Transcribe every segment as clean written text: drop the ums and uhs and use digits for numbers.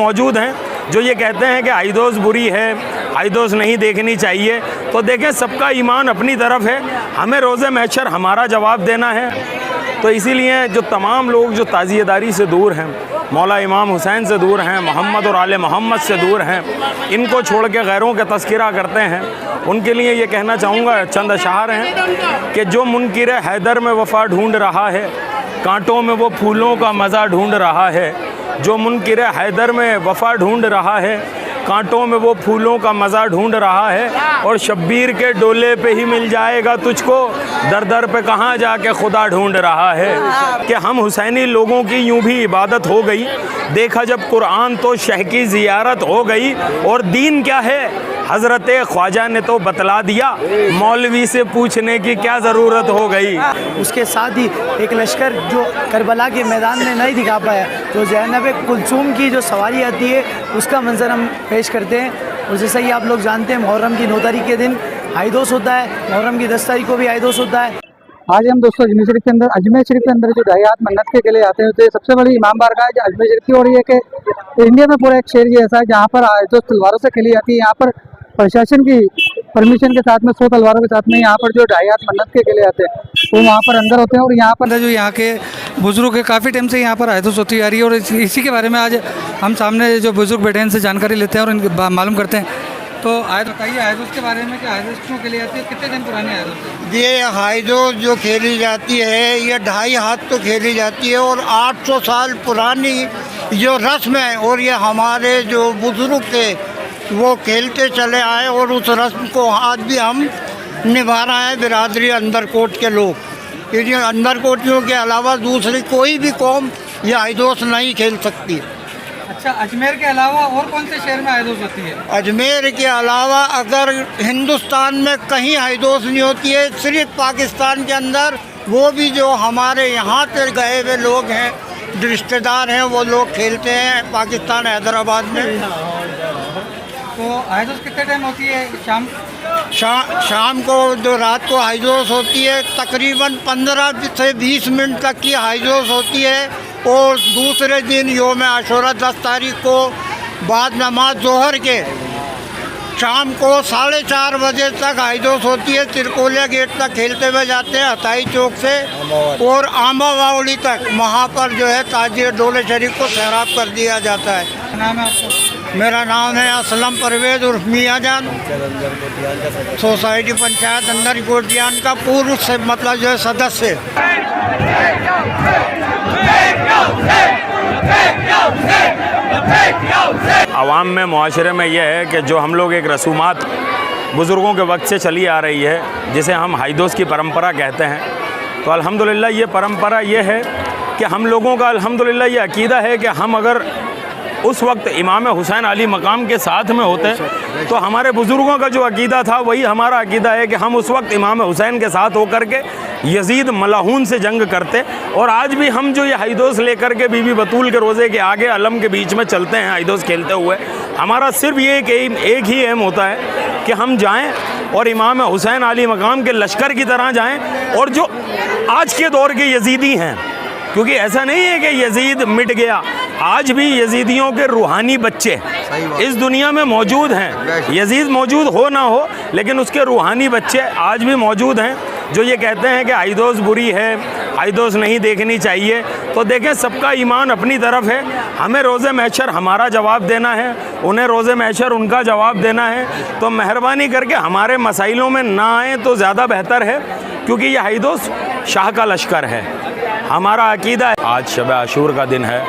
मौजूद हैं जो ये कहते हैं कि हाइदोस बुरी है, हाइदोस नहीं देखनी चाहिए। तो देखें, सबका ईमान अपनी तरफ है, हमें रोज़े महशर हमारा जवाब देना है। तो इसीलिए जो तमाम लोग जो ताज़ियेदारी से दूर हैं, मौला इमाम हुसैन से दूर हैं, मोहम्मद और आले मोहम्मद से दूर हैं, इनको छोड़ के गैरों का तज़किरा करते हैं, उनके लिए ये कहना चाहूँगा, चंद अशआर हैं कि जो मुनकिर हैदर में वफ़ा ढूंढ रहा है, कांटों में वो फूलों का मज़ा ढूंढ रहा है। जो मुनकिर हैदर में वफ़ा ढूंढ रहा है, कांटों में वो फूलों का मज़ा ढूंढ रहा है। और शब्बीर के डोले पे ही मिल जाएगा तुझको, दर दर पे कहाँ जाके खुदा ढूंढ रहा है। कि हम हुसैनी लोगों की यूं भी इबादत हो गई, देखा जब कुरान तो शह की ज़ियारत हो गई। और दीन क्या है हज़रत ख्वाजा ने तो बतला दिया, मौलवी से पूछने की क्या ज़रूरत हो गई। उसके साथ ही एक लश्कर जो करबला के मैदान में नहीं दिखा पाया, जो ज़ैनब कुलसूम की जो सवारी आती है उसका मंजर हम पेश करते हैं। और जैसा कि आप लोग जानते हैं, मुहर्रम की 9 तारीख के दिन हाइदोस होता है, मुहर्रम की 10 तारीख को भी हाइदोस होता है। आज हम दोस्तों अजमेर शरीफ के अंदर जो ढाई मन्नत के किले आते हैं, तो ये सबसे बड़ी इमाम बारगाह है अजमेर शरीफ की। और ये कि इंडिया में पूरा एक शहर ये ऐसा है जहाँ पर जो तलवारों से खिली जाती है, यहाँ पर प्रशासन की परमिशन के साथ में 100 तलवारों के साथ में यहाँ पर जो ढाई मन्नत के किले आते हैं वो वहाँ पर अंदर होते हैं। और यहाँ पर जो यहाँ के बुजुर्ग है, काफ़ी टाइम से यहाँ पर हाइदोस होती आ रही है। और इसी के बारे में आज हम सामने जो बुजुर्ग बैठे हैं इनसे जानकारी लेते हैं और इनके मालूम करते हैं। तो आज बताइए हाइदोस के बारे में कि हाइदोस क्यों खेली जाती है, कितने दिन पुरानी हाइदोस? ये हाइदोस जो खेली जाती है ये 2.5 हाथ तो खेली जाती है और 800 साल पुरानी जो रस्म है। और ये हमारे जो बुजुर्ग थे वो खेलते चले आए और उस रस्म को आज भी हम निभा रहे हैं, बिरादरी अंदरकोट के लोग। क्योंकि अंदरकोटियों के अलावा दूसरी कोई भी कौम ये हाइदोस नहीं खेल सकती। अच्छा, अजमेर के अलावा और कौन से शहर में हाइदोस होती है? अजमेर के अलावा अगर हिंदुस्तान में कहीं हाइदोस नहीं होती है, सिर्फ पाकिस्तान के अंदर, वो भी जो हमारे यहाँ से गए हुए लोग हैं, रिश्तेदार हैं, वो लोग खेलते हैं पाकिस्तान हैदराबाद में। तो हाइदोस कितने टाइम होती है? शाम को जो रात को हाइदोस होती है तकरीबन 15 से 20 मिनट तक की हाइदोस होती है। और दूसरे दिन योम आशूरा 10 तारीख को बाद नमाज जोहर के शाम को 4:30 बजे तक हाइदोस होती है। तिरकोलिया गेट तक खेलते हुए जाते हैं हताई चौक से और आमा बावड़ी तक, वहाँ पर जो है ताजिए डोले शरीफ को सैराब कर दिया जाता है। नाम है आपका? मेरा नाम है असलम परवेज़ उर्फ मियाँ जान, सोसाइटी पंचायत अंदर कोटियान का पूर्व से मतलब जो है सदस्य। आवाम में, मुआशरे में यह है कि जो हम लोग एक रसूमात बुज़ुर्गों के वक्त से चली आ रही है, जिसे हम हाइदोस की परंपरा कहते हैं, तो अल्हम्दुलिल्लाह ये परंपरा ये है कि हम लोगों का अल्हम्दुलिल्लाह ये अकीदा है कि हम अगर उस वक्त इमाम हुसैन अली मकाम के साथ में होते तो हमारे बुज़ुर्गों का जो अकीदा था वही हमारा अकीदा है कि हम उस वक्त इमाम हुसैन के साथ होकर के यजीद मलाहून से जंग करते। और आज भी हम जो ये हाइदोस लेकर के बीबी बतूल के रोज़े के आगे अलम के बीच में चलते हैं हाइदोस खेलते हुए, हमारा सिर्फ ये एक ही एम होता है कि हम जाएं और इमाम हुसैन अली मकाम के लश्कर की तरह जाएं। और जो आज के दौर के यजीदी हैं, क्योंकि ऐसा नहीं है कि यजीद मिट गया, आज भी यजीदियों के रूहानी बच्चे इस दुनिया में मौजूद हैं। यजीद मौजूद हो ना हो, लेकिन उसके रूहानी बच्चे आज भी मौजूद हैं जो ये कहते हैं कि हाइदोस बुरी है, हाइदोस नहीं देखनी चाहिए। तो देखें, सबका ईमान अपनी तरफ है, हमें रोज़े महशर हमारा जवाब देना है, उन्हें रोज़े महशर उनका जवाब देना है। तो मेहरबानी करके हमारे मसाइलों में ना आए तो ज़्यादा बेहतर है, क्योंकि ये हाइदोस शाह का लश्कर है। हमारा अकीदा है। आज शब आशूर का दिन है,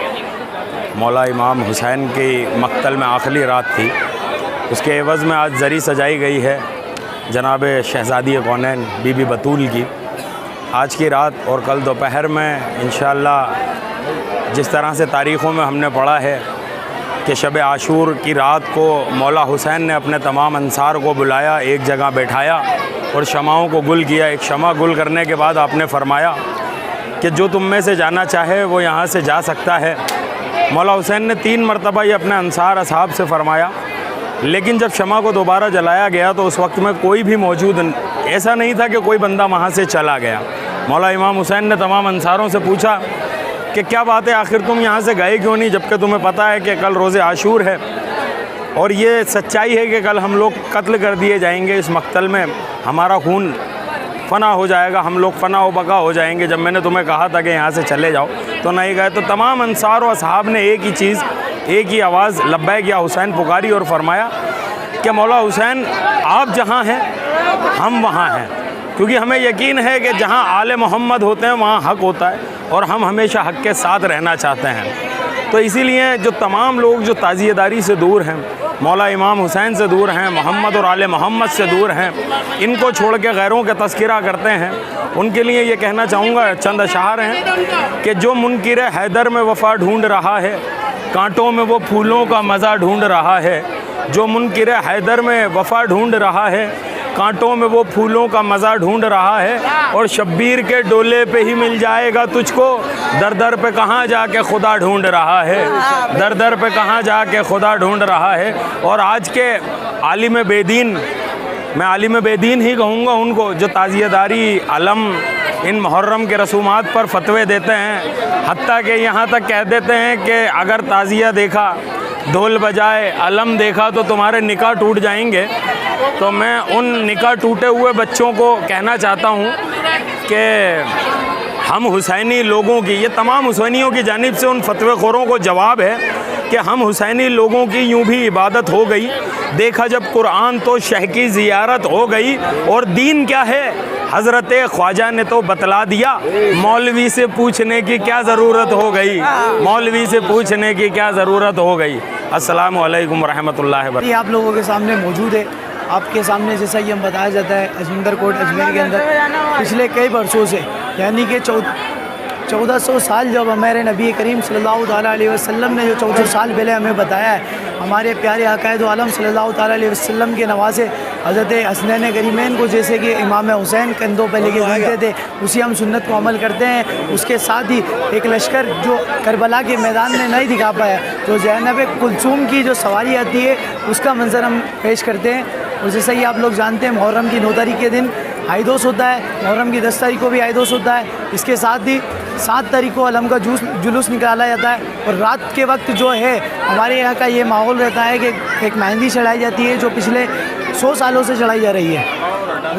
मौला इमाम हुसैन की मक्तल में आखिरी रात थी, उसके एवज़ में आज ज़री सजाई गई है जनाब शहज़ादी कौनैन बीबी बतूल की। आज की रात और कल दोपहर में इंशाअल्लाह जिस तरह से तारीख़ों में हमने पढ़ा है कि शब आशूर की रात को मौला हुसैन ने अपने तमाम अंसार को बुलाया, एक जगह बैठाया और शमाओं को गुल किया। एक शमा गुल करने के बाद आपने फरमाया कि जो तुम में से जाना चाहे वो यहाँ से जा सकता है। मौला हुसैन ने 3 मरतबा ये अपने अंसार असहाब से फरमाया, लेकिन जब शमा को दोबारा जलाया गया तो उस वक्त में कोई भी मौजूद, ऐसा नहीं था कि कोई बंदा वहाँ से चला गया। मौला इमाम हुसैन ने तमाम अंसारों से पूछा कि क्या बात है, आखिर तुम यहाँ से गए क्यों नहीं, जबकि तुम्हें पता है कि कल रोज़े आशूर है और ये सच्चाई है कि कल हम लोग कत्ल कर दिए जाएंगे, इस मक्तल में हमारा खून फना हो जाएगा, हम लोग फना व बका हो जाएंगे। जब मैंने तुम्हें कहा था कि यहाँ से चले जाओ तो नहीं गए। तो तमाम अंसार और असहाब ने एक ही चीज़, एक ही आवाज़ लब्बैक या हुसैन पुकारी और फरमाया कि मौला हुसैन आप जहाँ हैं हम वहाँ हैं, क्योंकि हमें यकीन है कि जहाँ आले मोहम्मद होते हैं वहाँ हक़ होता है और हम हमेशा हक़ के साथ रहना चाहते हैं। तो इसीलिए जो तमाम लोग जो ताज़ियेदारी से दूर हैं, मौला इमाम हुसैन से दूर हैं, मोहम्मद और आले मोहम्मद से दूर हैं, इनको छोड़ के गैरों का तस्करा करते हैं, उनके लिए ये कहना चाहूँगा, चंद अशआर हैं कि जो मुनकिर हैदर में वफ़ा ढूंढ रहा है, कांटों में वो फूलों का मज़ा ढूंढ रहा है। जो मुनकिर हैदर में वफ़ा ढूंढ रहा है, कांटों में वो फूलों का मज़ा ढूंढ रहा है, और शब्बीर के डोले पे ही मिल जाएगा तुझको, दर दर पे कहाँ जाके खुदा ढूंढ रहा है, दर दर पे कहाँ जाके खुदा ढूंढ रहा है। और आज के आलिम बेदीन, मैं आलिम बेदीन ही कहूँगा उनको, जो ताज़ियेदारी अलम इन मुहर्रम के रसूमात पर फतवे देते हैं, हत्ता के यहाँ तक कह देते हैं कि अगर ताज़िया देखा, ढोल बजाए, अलम देखा तो तुम्हारे निकाह टूट जाएंगे। तो मैं उन निकाह टूटे हुए बच्चों को कहना चाहता हूँ कि हम हुसैनी लोगों की, ये तमाम हुसैनियों की जानिब से उन फतवे खोरों को जवाब है कि हम हुसैनी लोगों की यूं भी इबादत हो गई, देखा जब कुरान तो शह की ज़ियारत हो गई, और दीन क्या है हज़रत ख्वाजा ने तो बतला दिया, मौलवी से पूछने की क्या ज़रूरत हो गई, मौलवी से पूछने की क्या ज़रूरत हो गई। अस्सलामु अलैकुम वरहमतुल्लाहि वबरकातुहू। ये आप लोगों के सामने मौजूद है, आपके सामने जैसा कि हम बताया जाता है अजमेर कोट अजमेर के अंदर पिछले कई बरसों से, यानी कि 1400 साल जब हमारे नबी करीम सल्लल्लाहु अलैहि वसल्लम ने जो 1400 साल पहले हमें बताया है, हमारे प्यारे अकायद आलम सल्लल्लाहु अलैहि वसल्लम के नवासे हज़रत हसनैन करीमैन को जैसे कि इमाम हुसैन कंधों पर लेके घूमते थे, उसी हम सुन्नत को अमल करते हैं। उसके साथ ही एक लश्कर जो करबला के मैदान में नहीं दिखा पाया, जो ज़ैनब कुलसूम की जो सवारी आती है उसका मंजर हम पेश करते हैं। और जैसा ही आप लोग जानते हैं मुहर्रम की 9 तारीख के दिन आइदोस होता है, मुहर्रम की 10 तारीख को भी आइदोस होता है। इसके साथ ही 7 तारीख को अलम का जुलूस निकाला जाता है, और रात के वक्त जो है हमारे यहाँ का ये माहौल रहता है कि एक मेहंदी चढ़ाई जाती है जो पिछले 100 सालों से चढ़ाई जा रही है।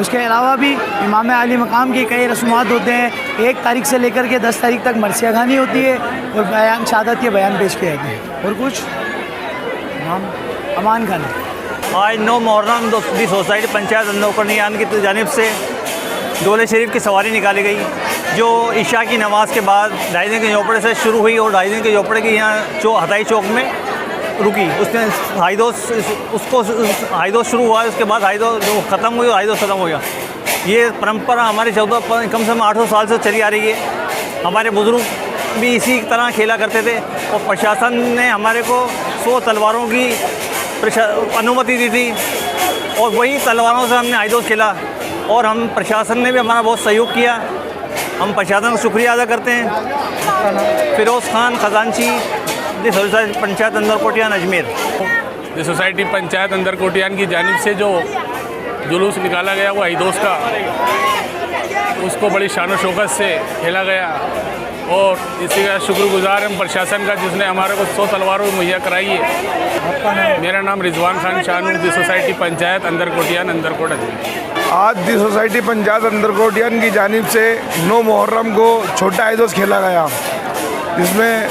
उसके अलावा भी इमाम आली मकाम के कई रसूमात होते हैं। 1 तारीख से लेकर के 10 तारीख तक मरसिया खानी होती है और बयान शहादत के बयान पेश किए जाते हैं। और कुछ अमान खान आज 9 मुहर्रम दी सोसाइटी पंचायत अंदरकोटियान की जानिब से डोले शरीफ की सवारी निकाली गई, जो इशा की नमाज़ के बाद 2.5 दिन के झोपड़े से शुरू हुई और 2.5 दिन के झोपड़े की यहाँ हताई चौक में रुकी। उसने हाइदोस शुरू हुआ, उसके बाद हाइदोस जो ख़त्म हुई और हाइदोस ख़त्म हो गया। ये परंपरा हमारे 14 कम से कम 800 साल से चली आ रही है। हमारे बुज़ुर्ग भी इसी तरह खेला करते थे, और प्रशासन ने हमारे को 100 तलवारों की अनुमति दी थी, और वही तलवारों से हमने हाइदोस खेला, और हम प्रशासन ने भी हमारा बहुत सहयोग किया। हम प्रशासन का शुक्रिया अदा करते हैं। फिरोज़ खान खजानची, the society panchayat Andarkotiyan Ajmer. The society panchayat Andarkotiyan की जानिब से जो जुलूस निकाला गया वो हाइदोस का, उसको बड़ी शान व शौकत से खेला गया, और इसी का शुक्रगुजार हम प्रशासन का जिसने हमारे को 100 तलवारों मुहैया कराई है। मेरा नाम रिजवान खान शानू, दी सोसाइटी पंचायत अंदरकोटियान अंदरकोट अजमेर। आज दी सोसाइटी पंचायत अंदरकोटियान की जानिब से 9 मुहर्रम को छोटा हाइदोस खेला गया, जिसमें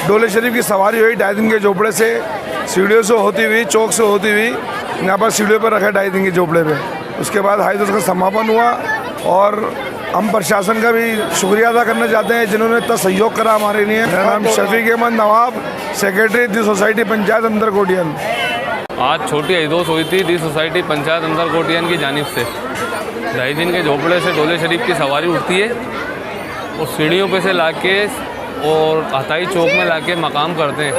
डोले शरीफ की सवारी हुई 2.5 दिन के झोपड़े से, सीढ़ियों से होती हुई, चौक से होती हुई, यहाँ पर सीढ़ियों पर रखा 2.5 दिन के झोपड़े पे। उसके बाद हाइदोस का समापन हुआ, और हम प्रशासन का भी शुक्रिया अदा करना चाहते हैं जिन्होंने इतना सहयोग करा हमारे लिए। मेरा नाम शफीक अहमद नवाब, सेक्रेटरी दी सोसाइटी पंचायत अंदरकोटियान। आज छोटी हाइदोस हुई थी दी सोसाइटी पंचायत अंदरकोटियान की जानिब से। 2.5 दिन के झोपड़े से डोले शरीफ की सवारी उठती है, और सीढ़ियों पे से लाके और हताई चौक में लाके मकाम करते हैं।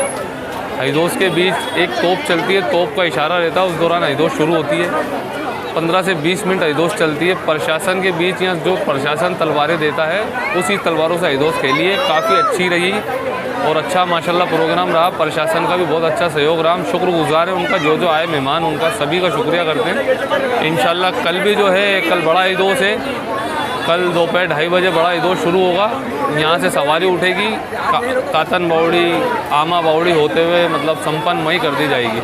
हाइदोस के बीच एक तोप चलती है, तोप का इशारा रहता है, उस दौरान हाइदोस शुरू होती है। 15 से 20 मिनट हाइदोस चलती है। प्रशासन के बीच यहाँ जो प्रशासन तलवारें देता है, उसी तलवारों से हाइदोस खेली है। काफ़ी अच्छी रही और अच्छा माशाल्लाह प्रोग्राम रहा। प्रशासन का भी बहुत अच्छा सहयोग रहा। हम शुक्रगुजार हैं उनका, जो जो आए मेहमान उनका सभी का शुक्रिया करते हैं। इंशाल्लाह कल भी जो है, कल बड़ा हाइदोस है, कल दोपहर 2:30 बजे बड़ा ईदोस शुरू होगा। यहाँ से सवारी उठेगी कातन बावड़ी, आमा बावड़ी होते हुए मतलब संपन्न वहीं कर दी जाएगी।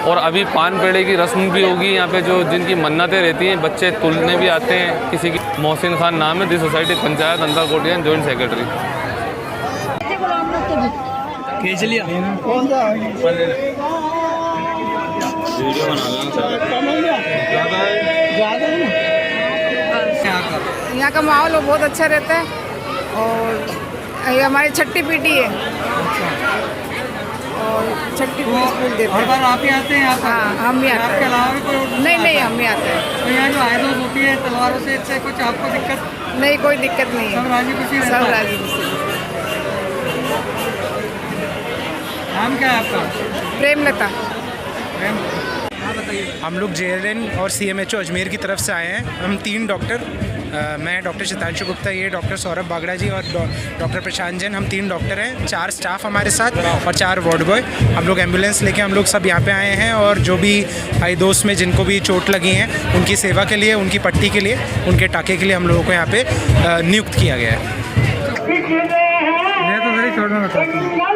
और अभी पान पेड़े की रस्म भी होगी यहाँ पे, जो जिनकी मन्नतें रहती हैं, बच्चे तुलने भी आते हैं। किसी की मोहसिन खान नाम है, दी सोसाइटी पंचायत अंदर कोटियान, जॉइंट सेक्रेटरी। यहाँ का माहौल बहुत अच्छा रहता है और ये हमारी छठी पीढ़ी है और छठी पीढ़ी स्कूल देते हैं। हर बार आप ही आते हैं यहाँ पर? हाँ, हम भी आते हैं। आपके अलावा भी कोई? नहीं, हम भी आते हैं। तो यहाँ जो आयदोस होती है तलवारों से, इससे कुछ आपको दिक्कत? नहीं, कोई दिक्कत नहीं है, सब राजी खुशी रहता सब है? राजी खुशी। नाम क्या है आपका? प्रेमलता। हम लोग JLN और CMHO अजमेर की तरफ से आए हैं। हम 3 डॉक्टर, मैं डॉक्टर चितांशु गुप्ता, ये डॉक्टर सौरभ बागड़ा जी और डॉक्टर प्रशांत जैन, हम 3 डॉक्टर हैं, 4 स्टाफ हमारे साथ और 4 वार्ड बॉय। हम लोग एम्बुलेंस लेके हम लोग सब यहाँ पे आए हैं और जो भी आइदोस में जिनको भी चोट लगी हैं उनकी सेवा के लिए, उनकी पट्टी के लिए, उनके टाके के लिए हम लोगों को यहाँ पे नियुक्त किया गया है। मैं तो मेरी छोड़ना चाहता हूँ।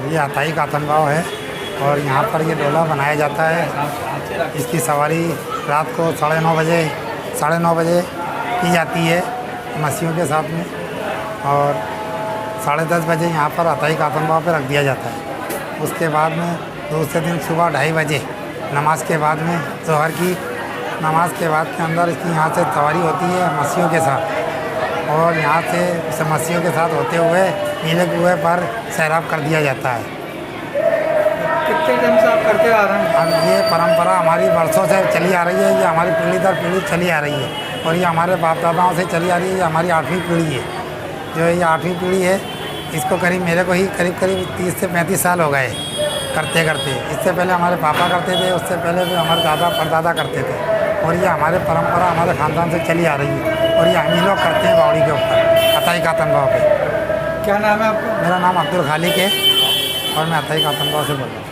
ये अताई का आतंकवाद है और यहाँ पर ये डोला बनाया जाता है। इसकी सवारी रात को 9:30 बजे की जाती है मसीहों के साथ में और 10:30 बजे यहाँ पर अताई का आतंकवाद पर रख दिया जाता है। उसके बाद में दूसरे दिन सुबह 2:30 बजे नमाज के बाद में जोहर की नमाज के बाद के अंदर इसकी यहाँ से सवारी होती है मसीहों के साथ और यहाँ से मसीहों के साथ होते हुए नीले कुएँ पर सैराब कर दिया जाता है। कितने टाइम से आप करते आ रहे हैं? अब ये परंपरा हमारी वर्षों से चली आ रही है, ये हमारी पीढ़ी दर पीढ़ी चली आ रही है और ये हमारे बाप दादाओं से चली आ रही है। ये हमारी 8वीं पीढ़ी है, जो ये 8वीं पीढ़ी है। इसको करीब मेरे को ही करीब 30 से 35 साल हो गए करते करते। इससे पहले हमारे पापा करते थे, उससे पहले भी हमारे दादा परदादा करते थे और ये हमारे परंपरा हमारे ख़ानदान से चली आ रही है और ये हम ही लोग करते हैं बावड़ी के ऊपर अताई का आतंकवाद पे। क्या नाम है आपका? मेरा नाम अब्दुल खालिक है और मैं अताई का आतंकवाद से बोल रहा हूँ।